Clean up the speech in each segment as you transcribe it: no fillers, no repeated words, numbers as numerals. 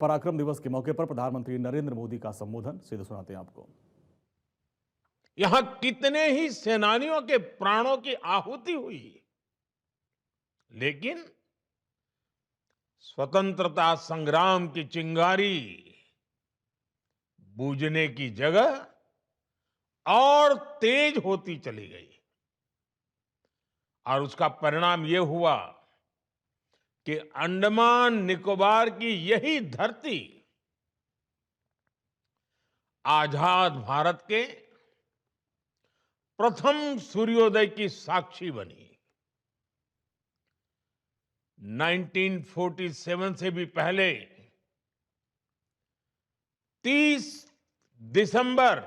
पराक्रम दिवस के मौके पर प्रधानमंत्री नरेंद्र मोदी का संबोधन सीधे सुनाते हैं आपको। यहां कितने ही सेनानियों के प्राणों की आहुति हुई, लेकिन स्वतंत्रता संग्राम की चिंगारी बूझने की जगह और तेज होती चली गई। और उसका परिणाम यह हुआ कि अंडमान निकोबार की यही धरती आजाद भारत के प्रथम सूर्योदय की साक्षी बनी। 1947 से भी पहले 30 दिसंबर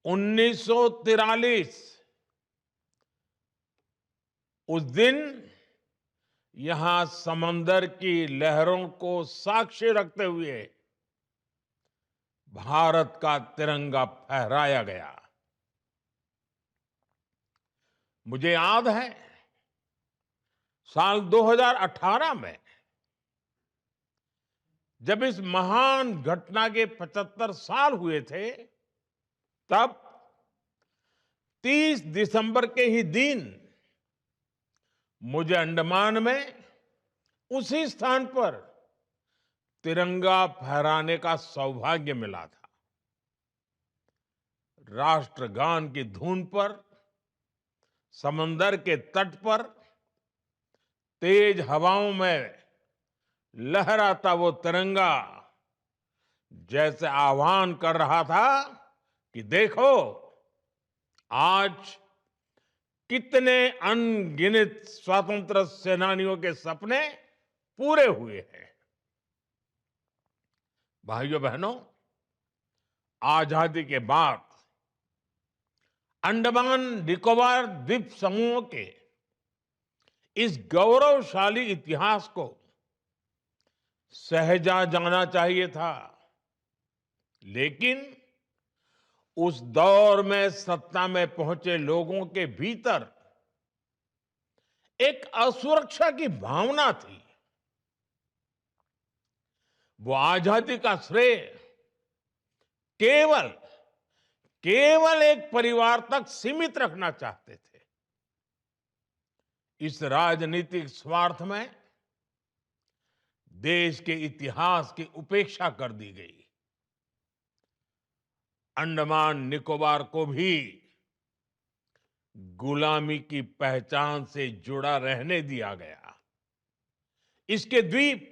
1943 उस दिन यहां समंदर की लहरों को साक्षी रखते हुए भारत का तिरंगा फहराया गया। मुझे याद है साल 2018 में जब इस महान घटना के 75 साल हुए थे, तब 30 दिसंबर के ही दिन मुझे अंडमान में उसी स्थान पर तिरंगा फहराने का सौभाग्य मिला था। राष्ट्रगान की धुन पर समंदर के तट पर तेज हवाओं में लहराता वो तिरंगा जैसे आह्वान कर रहा था कि देखो, आज कितने अनगिनत स्वतंत्र सेनानियों के सपने पूरे हुए हैं। भाइयों बहनों, आजादी के बाद अंडमान निकोबार द्वीप समूह के इस गौरवशाली इतिहास को सहेजा जाना चाहिए था, लेकिन उस दौर में सत्ता में पहुंचे लोगों के भीतर एक असुरक्षा की भावना थी। वो आजादी का श्रेय केवल केवल एक परिवार तक सीमित रखना चाहते थे। इस राजनीतिक स्वार्थ में देश के इतिहास की उपेक्षा कर दी गई। अंडमान निकोबार को भी गुलामी की पहचान से जुड़ा रहने दिया गया। इसके द्वीप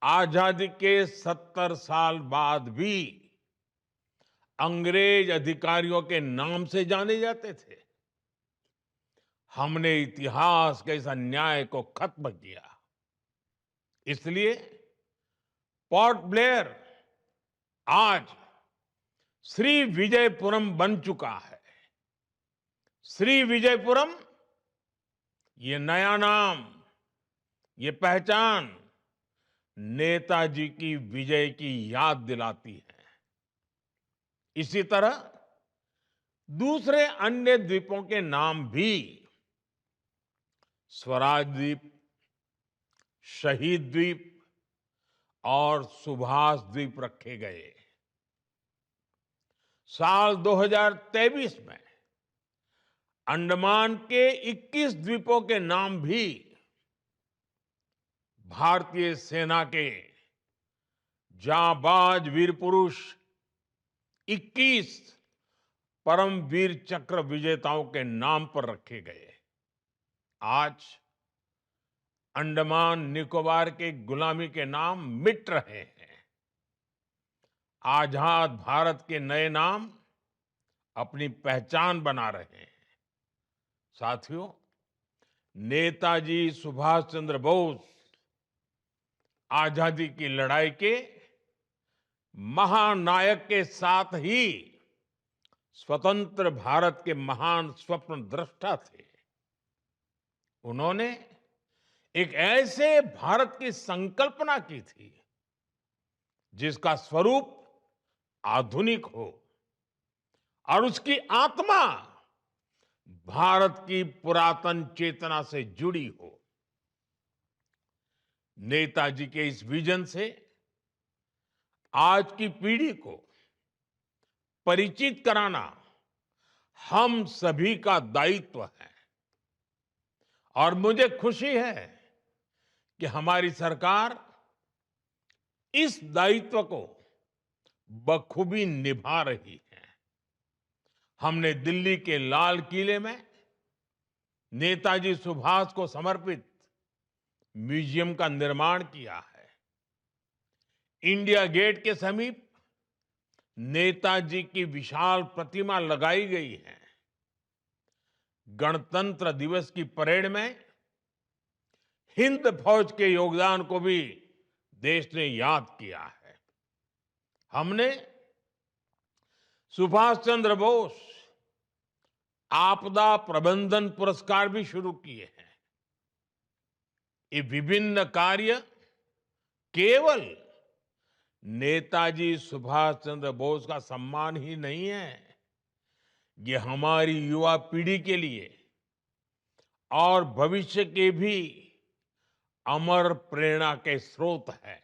आजादी के 70 साल बाद भी अंग्रेज अधिकारियों के नाम से जाने जाते थे। हमने इतिहास के इस अन्याय को खत्म किया। इसलिए पोर्ट ब्लेयर आज श्री विजयपुरम बन चुका है। श्री विजयपुरम, ये नया नाम, ये पहचान नेताजी की विजय की याद दिलाती है। इसी तरह दूसरे अन्य द्वीपों के नाम भी स्वराज द्वीप, शहीद द्वीप और सुभाष द्वीप रखे गए। साल 2023 में अंडमान के 21 द्वीपों के नाम भी भारतीय सेना के जांबाज वीर पुरुष 21 परमवीर चक्र विजेताओं के नाम पर रखे गए। आज अंडमान निकोबार के गुलामी के नाम मिट रहे हैं। आजाद भारत के नए नाम अपनी पहचान बना रहे हैं। साथियों, नेताजी सुभाष चंद्र बोस आजादी की लड़ाई के महानायक के साथ ही स्वतंत्र भारत के महान स्वप्न दृष्टा थे। उन्होंने एक ऐसे भारत की संकल्पना की थी जिसका स्वरूप आधुनिक हो और उसकी आत्मा भारत की पुरातन चेतना से जुड़ी हो। नेताजी के इस विजन से आज की पीढ़ी को परिचित कराना हम सभी का दायित्व है। और मुझे खुशी है कि हमारी सरकार इस दायित्व को बखूबी निभा रही है। हमने दिल्ली के लाल किले में नेताजी सुभाष को समर्पित म्यूजियम का निर्माण किया है। इंडिया गेट के समीप नेताजी की विशाल प्रतिमा लगाई गई है। गणतंत्र दिवस की परेड में हिंद फौज के योगदान को भी देश ने याद किया है। हमने सुभाष चंद्र बोस आपदा प्रबंधन पुरस्कार भी शुरू किए हैं। ये विभिन्न कार्य केवल नेताजी सुभाष चंद्र बोस का सम्मान ही नहीं है, ये हमारी युवा पीढ़ी के लिए और भविष्य के भी अमर प्रेरणा के स्रोत है।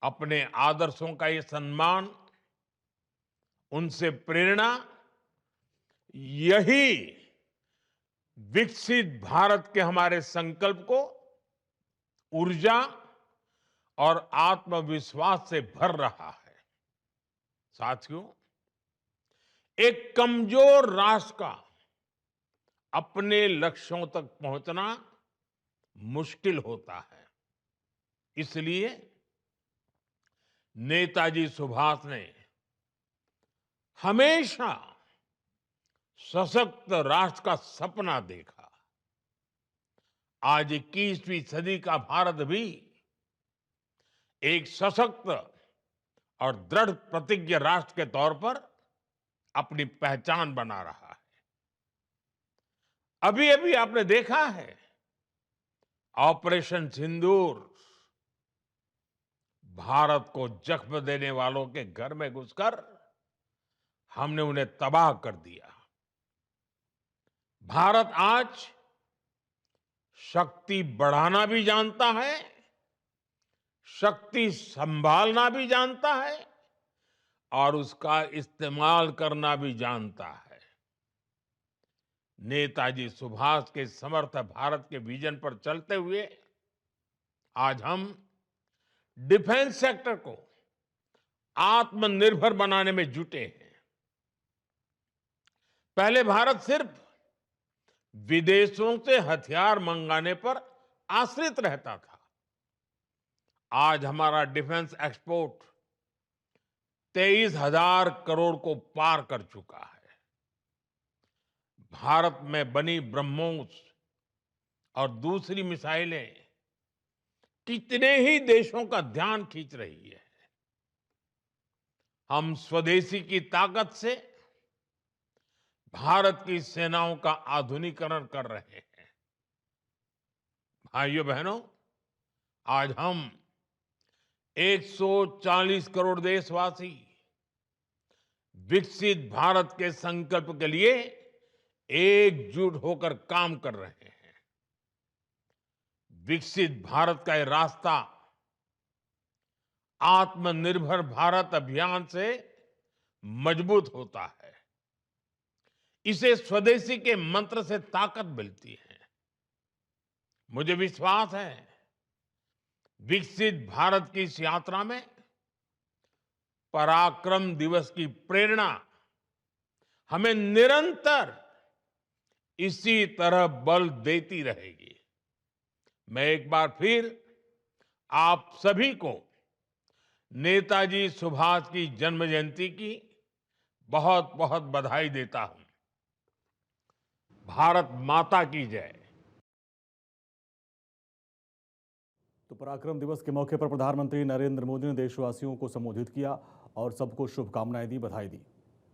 अपने आदर्शों का ये सम्मान, उनसे प्रेरणा, यही विकसित भारत के हमारे संकल्प को ऊर्जा और आत्मविश्वास से भर रहा है। साथियों, एक कमजोर राष्ट्र का अपने लक्ष्यों तक पहुंचना मुश्किल होता है। इसलिए नेताजी सुभाष ने हमेशा सशक्त राष्ट्र का सपना देखा। आज 21वीं सदी का भारत भी एक सशक्त और दृढ़ प्रतिज्ञ राष्ट्र के तौर पर अपनी पहचान बना रहा है। अभी अभी आपने देखा है, ऑपरेशन सिंदूर भारत को जख्म देने वालों के घर में घुसकर हमने उन्हें तबाह कर दिया। भारत आज शक्ति बढ़ाना भी जानता है, शक्ति संभालना भी जानता है और उसका इस्तेमाल करना भी जानता है। नेताजी सुभाष के समर्थ भारत के विजन पर चलते हुए आज हम डिफेंस सेक्टर को आत्मनिर्भर बनाने में जुटे हैं। पहले भारत सिर्फ विदेशों से हथियार मंगाने पर आश्रित रहता था। आज हमारा डिफेंस एक्सपोर्ट 23,000 करोड़ को पार कर चुका है। भारत में बनी ब्रह्मोस और दूसरी मिसाइलें कितने ही देशों का ध्यान खींच रही है। हम स्वदेशी की ताकत से भारत की सेनाओं का आधुनिकीकरण कर रहे हैं। भाइयों बहनों, आज हम 140 करोड़ देशवासी विकसित भारत के संकल्प के लिए एकजुट होकर काम कर रहे हैं। विकसित भारत का ये रास्ता आत्मनिर्भर भारत अभियान से मजबूत होता है। इसे स्वदेशी के मंत्र से ताकत मिलती है। मुझे विश्वास है, विकसित भारत की इस यात्रा में पराक्रम दिवस की प्रेरणा हमें निरंतर इसी तरह बल देती रहेगी। मैं एक बार फिर आप सभी को नेताजी सुभाष की जन्म जयंती की बहुत बहुत बधाई देता हूं। भारत माता की जय। तो पराक्रम दिवस के मौके पर प्रधानमंत्री नरेंद्र मोदी ने देशवासियों को संबोधित किया और सबको शुभकामनाएं दी, बधाई दी।